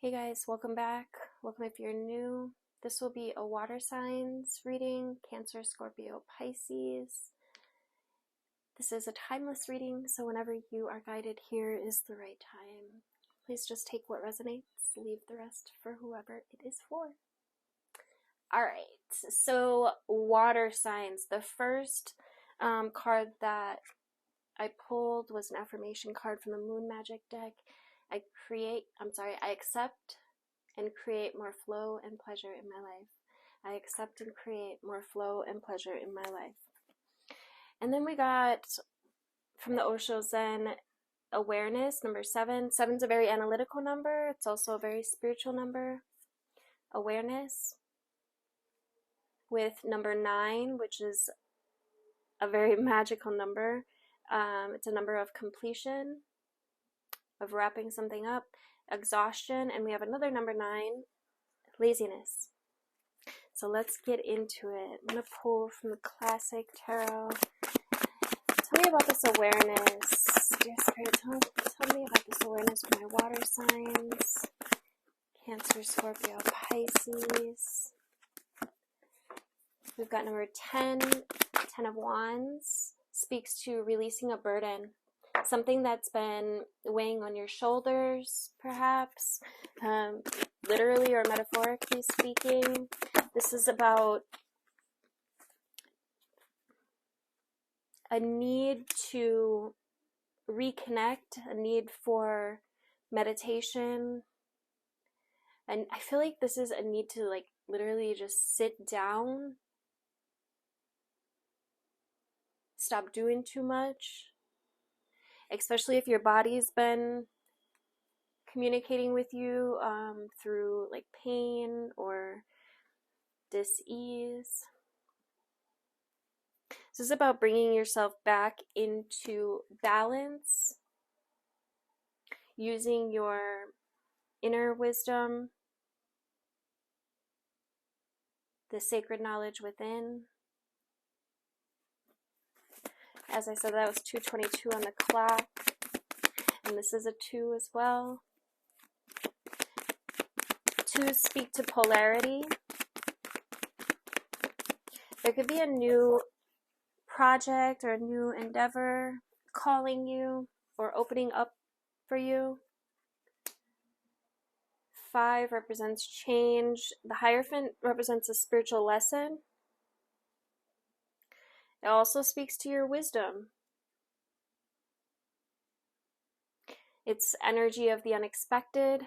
Hey guys, welcome back. Welcome if you're new. This will be a water signs reading, Cancer, Scorpio, Pisces. This is a timeless reading, so whenever you are guided, here is the right time. Please just take what resonates, leave the rest for whoever it is for. Alright, so water signs. The first card that I pulled was an affirmation card from the Moon Magic deck. I accept and create more flow and pleasure in my life. I accept and create more flow and pleasure in my life. And then we got from the OSHA Zen awareness, number 7. 7's a very analytical number. It's also a very spiritual number. Awareness with number 9, which is a very magical number. It's a number of completion, of wrapping something up, exhaustion, and we have another number 9, laziness. So let's get into it. I'm going to pull from the classic tarot. Tell me about this awareness. Dear Spirit, tell me about this awareness for my water signs. Cancer, Scorpio, Pisces. We've got number 10, 10 of Wands. Speaks to releasing a burden. Something that's been weighing on your shoulders, perhaps, literally or metaphorically speaking. This is about a need to reconnect, a need for meditation. And I feel like this is a need to literally just sit down, stop doing too much. Especially if your body's been communicating with you through pain or dis-ease. This is about bringing yourself back into balance, using your inner wisdom, the sacred knowledge within. As I said, that was 2:22 on the clock, and this is a 2 as well. 2s speak to polarity. There could be a new project or a new endeavor calling you or opening up for you. 5 represents change. The Hierophant represents a spiritual lesson. It also speaks to your wisdom. It's energy of the unexpected.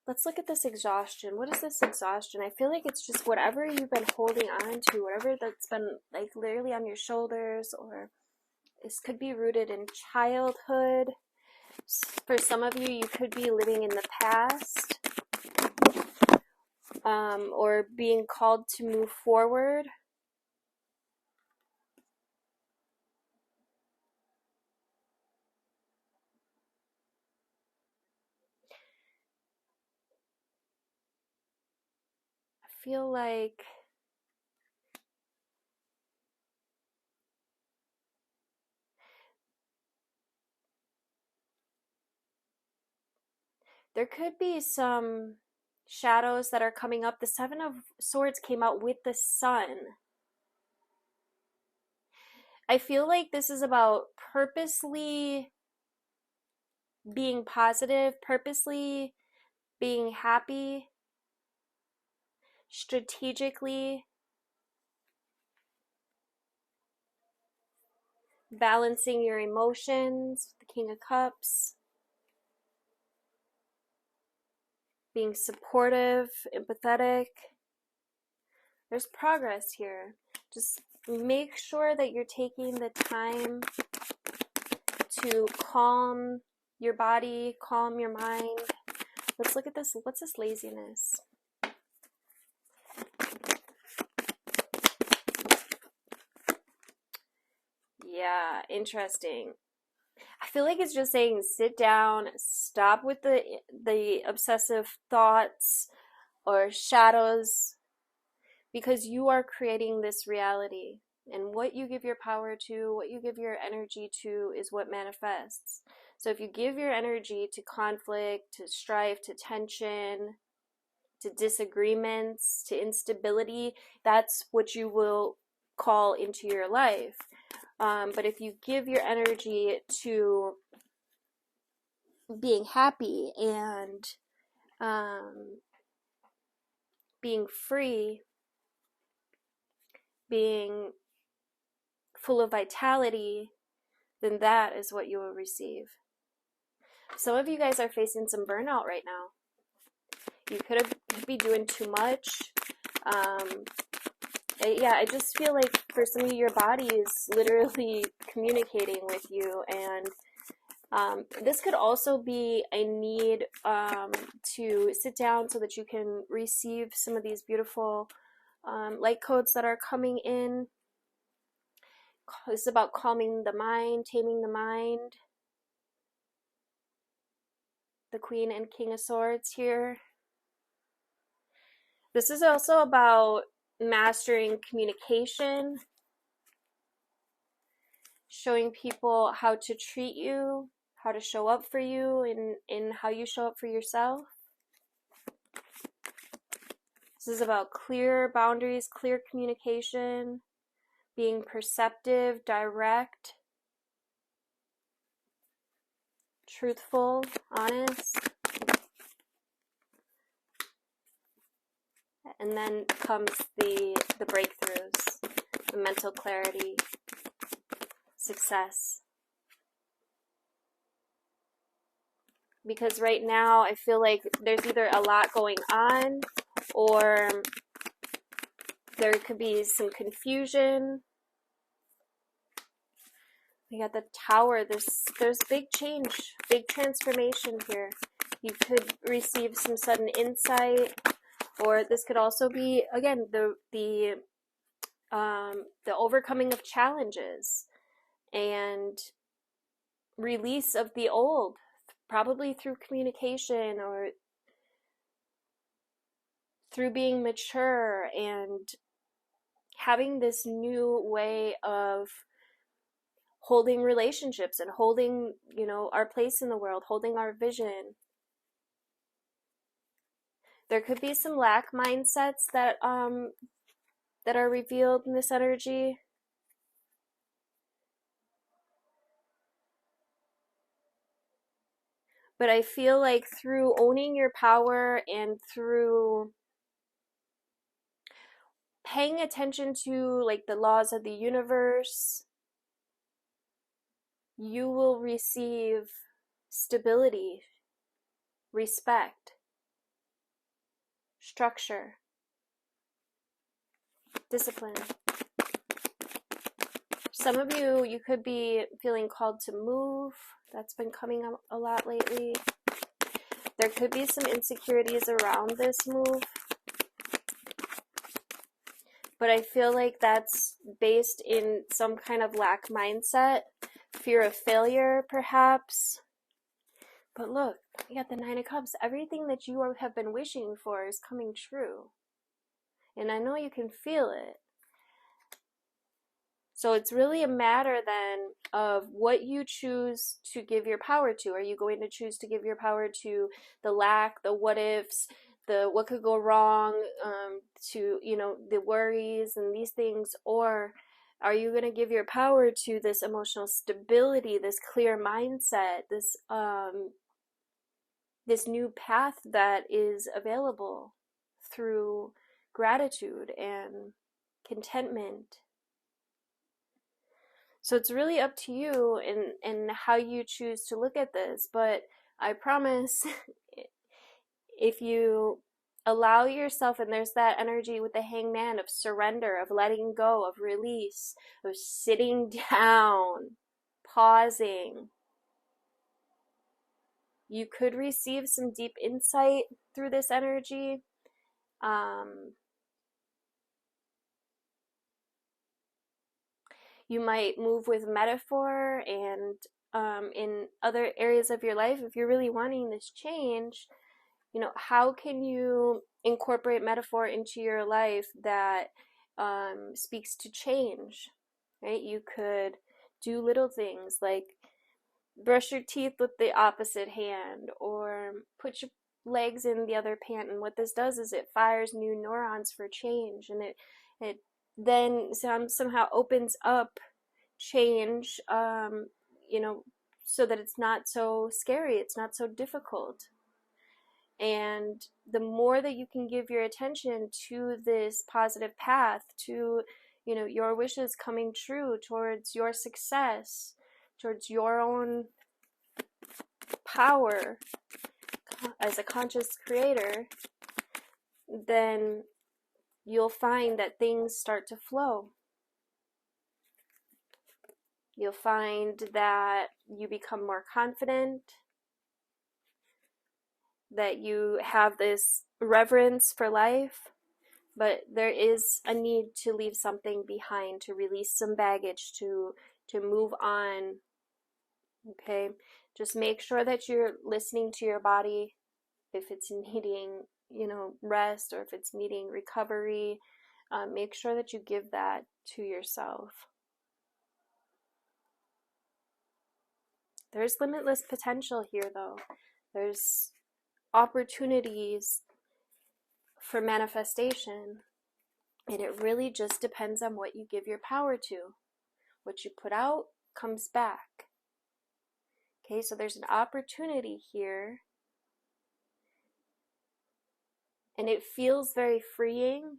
Let's look at this exhaustion. What is this exhaustion? I feel like it's just whatever you've been holding on to, whatever that's been literally on your shoulders, or this could be rooted in childhood. For some of you, you could be living in the past. Or being called to move forward. I feel like there could be some shadows that are coming up. The 7 of Swords came out with the Sun. I feel like this is about purposely being positive, purposely being happy, strategically balancing your emotions, the King of Cups, being supportive, empathetic. There's progress here. Just make sure that you're taking the time to calm your body, calm your mind. Let's look at this. What's this laziness? Yeah, interesting. I feel like it's just saying sit down, stop with the obsessive thoughts or shadows, because you are creating this reality, and what you give your power to, what you give your energy to, is what manifests. So if you give your energy to conflict, to strife, to tension, to disagreements, to instability, that's what you will call into your life. But if you give your energy to being happy and being free, being full of vitality, then that is what you will receive. Some of you guys are facing some burnout right now. You could be doing too much. Yeah, I just feel like for some of you, your body is literally communicating with you, and this could also be a need to sit down so that you can receive some of these beautiful light codes that are coming in. This is about calming the mind, taming the mind. The Queen and King of Swords here. This is also about mastering communication, showing people how to treat you, how to show up for you, and how you show up for yourself. This is about clear boundaries, clear communication, being perceptive, direct, truthful, honest. And then comes the breakthroughs, the mental clarity, success. Because right now I feel like there's either a lot going on, or there could be some confusion. We got the Tower. There's big change, big transformation here. You could receive some sudden insight, or this could also be, again, the overcoming of challenges and release of the old, probably through communication or through being mature and having this new way of holding relationships and holding, our place in the world, holding our vision. There could be some lack mindsets that are revealed in this energy. But I feel like through owning your power and through paying attention to like the laws of the universe, you will receive stability, respect, structure, discipline. Some of you could be feeling called to move. That's been coming up a lot lately. There could be some insecurities around this move. But I feel like that's based in some kind of lack mindset, fear of failure, perhaps. But look, you got the Nine of Cups. Everything that you have been wishing for is coming true. And I know you can feel it. So it's really a matter then of what you choose to give your power to. Are you going to choose to give your power to the lack, the what ifs, the what could go wrong, to, the worries and these things? Or are you going to give your power to this emotional stability, this clear mindset, this new path that is available through gratitude and contentment? So it's really up to you and how you choose to look at this. But I promise, if you allow yourself, and there's that energy with the Hangman of surrender, of letting go, of release, of sitting down, pausing, you could receive some deep insight through this energy. You might move with metaphor, and in other areas of your life, if you're really wanting this change, how can you incorporate metaphor into your life that speaks to change, right? You could do little things like brush your teeth with the opposite hand, or put your legs in the other pant. And what this does is it fires new neurons for change, and it then somehow opens up change, you know, so that it's not so scary, it's not so difficult. And the more that you can give your attention to this positive path, to, you know, your wishes coming true, towards your success, towards your own power as a conscious creator, then you'll find that things start to flow. You'll find that you become more confident, that you have this reverence for life, but there is a need to leave something behind, to release some baggage, to move on. Okay, just make sure that you're listening to your body. If it's needing, you know, rest, or if it's needing recovery, make sure that you give that to yourself. There's limitless potential here, though. There's opportunities for manifestation, and it really just depends on what you give your power to. What you put out comes back. Okay, so there's an opportunity here, and it feels very freeing.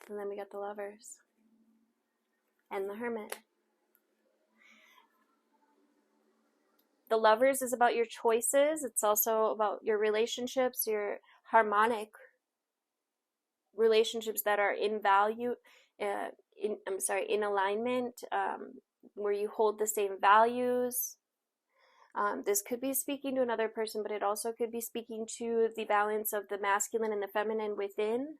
And then we got the Lovers and the Hermit. The Lovers is about your choices. It's also about your relationships, your harmonic relationships that are in value, in alignment, where you hold the same values. This could be speaking to another person, but it also could be speaking to the balance of the masculine and the feminine within,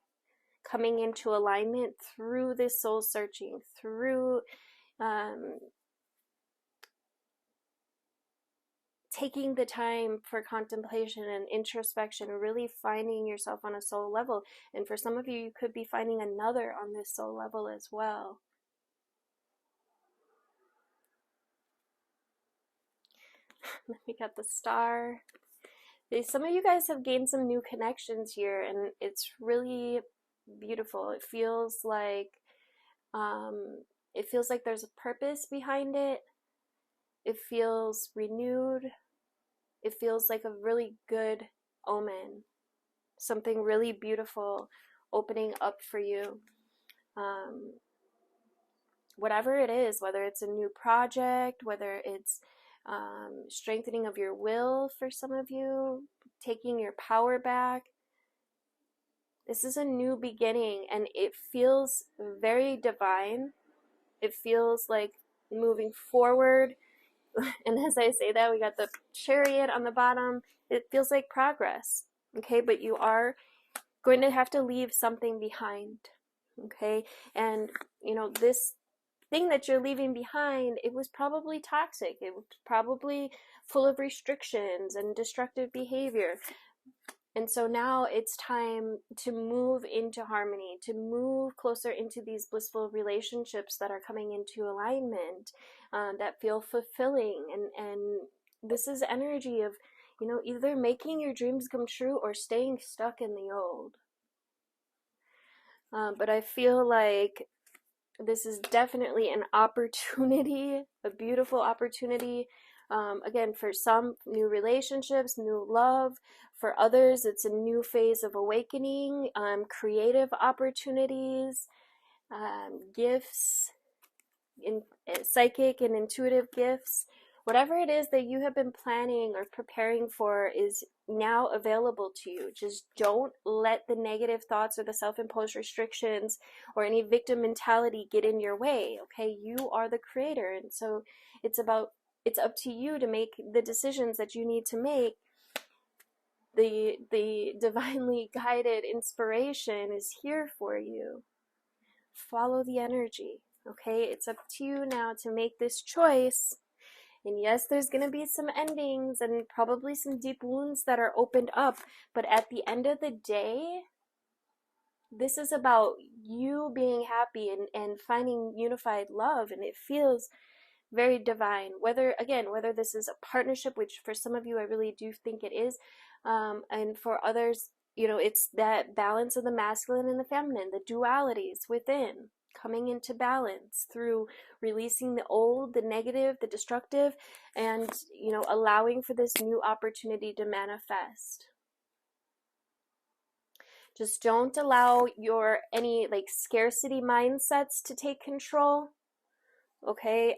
coming into alignment through this soul searching, through taking the time for contemplation and introspection, really finding yourself on a soul level. And for some of you, you could be finding another on this soul level as well. We got the Star. Some of you guys have gained some new connections here, and it's really beautiful. It feels like there's a purpose behind it. It feels renewed. It feels like a really good omen, something really beautiful opening up for you. Whatever it is, whether it's a new project, whether it's strengthening of your will for some of you, taking your power back. This is a new beginning, and it feels very divine. It feels like moving forward. And as I say that, we got the Chariot on the bottom. It feels like progress, okay? But you are going to have to leave something behind, okay? And, you know, this thing that you're leaving behind, it was probably toxic. It was probably full of restrictions and destructive behavior. And so now it's time to move into harmony, to move closer into these blissful relationships that are coming into alignment, that feel fulfilling. And this is energy of, you know, either making your dreams come true or staying stuck in the old. But I feel like this is definitely an opportunity, a beautiful opportunity. Again, for some, new relationships, new love. For others, it's a new phase of awakening, creative opportunities, gifts, psychic and intuitive gifts. Whatever it is that you have been planning or preparing for is now available to you. Just don't let the negative thoughts or the self-imposed restrictions or any victim mentality get in your way, okay? You are the creator, and so it's up to you to make the decisions that you need to make. The divinely guided inspiration is here for you. Follow the energy, okay? It's up to you now to make this choice. And yes, there's going to be some endings and probably some deep wounds that are opened up, but at the end of the day, this is about you being happy and finding unified love, and it feels very divine. Whether this is a partnership, which for some of you I really do think it is, and for others, it's that balance of the masculine and the feminine, the dualities within coming into balance through releasing the old, the negative, the destructive, and allowing for this new opportunity to manifest. Just don't allow any like scarcity mindsets to take control. Okay.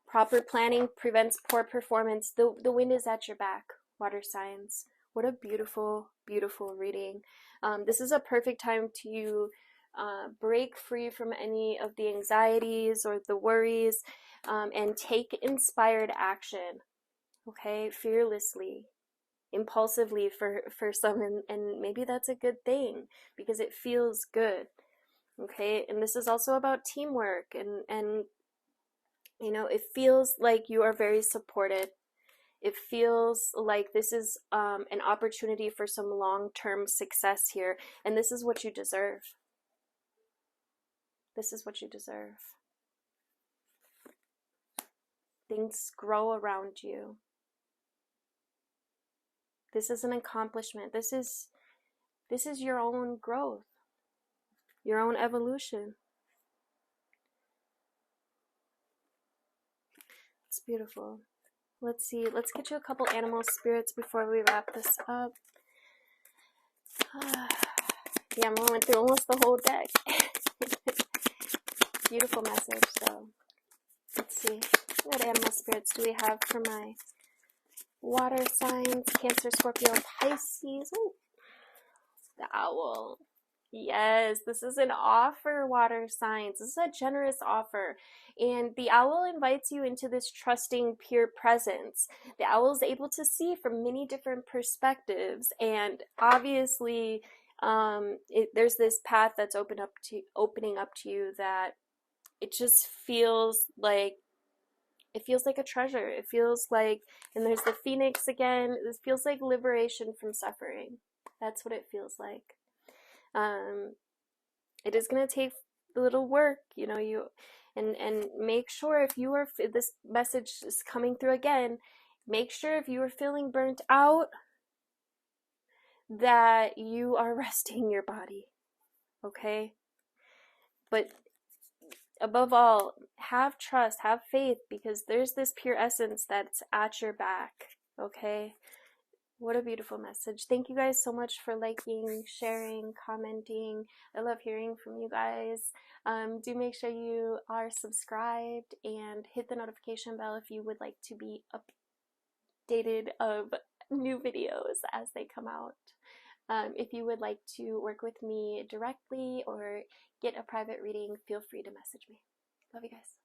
Proper planning prevents poor performance. The wind is at your back, water signs. What a beautiful, beautiful reading. This is a perfect time to break free from any of the anxieties or the worries, and take inspired action. Okay, fearlessly, impulsively for some, and maybe that's a good thing because it feels good. Okay, and this is also about teamwork, and it feels like you are very supported. It feels like this is an opportunity for some long-term success here, and this is what you deserve. This is what you deserve. Things grow around you. This is an accomplishment. This is your own growth, your own evolution. It's beautiful. Let's see. Let's get you a couple animal spirits before we wrap this up. Yeah, I'm going through almost the whole deck. Beautiful message, though. Let's see. What animal spirits do we have for my water signs? Cancer, Scorpio, Pisces. Ooh, the owl. Yes, this is an offer, water signs. This is a generous offer. And the owl invites you into this trusting, pure presence. The owl is able to see from many different perspectives. And obviously, there's this path that's opening up to you that it just feels like a treasure. It feels like, and there's the phoenix again. This feels like liberation from suffering. That's what it feels like. It is going to take a little work, and make sure if this message is coming through again, make sure if you are feeling burnt out that you are resting your body, okay? But above all, have trust, have faith, because there's this pure essence that's at your back, okay? What a beautiful message. Thank you guys so much for liking, sharing, commenting. I love hearing from you guys. Do make sure you are subscribed and hit the notification bell if you would like to be updated of new videos as they come out. If you would like to work with me directly or get a private reading, feel free to message me. Love you guys.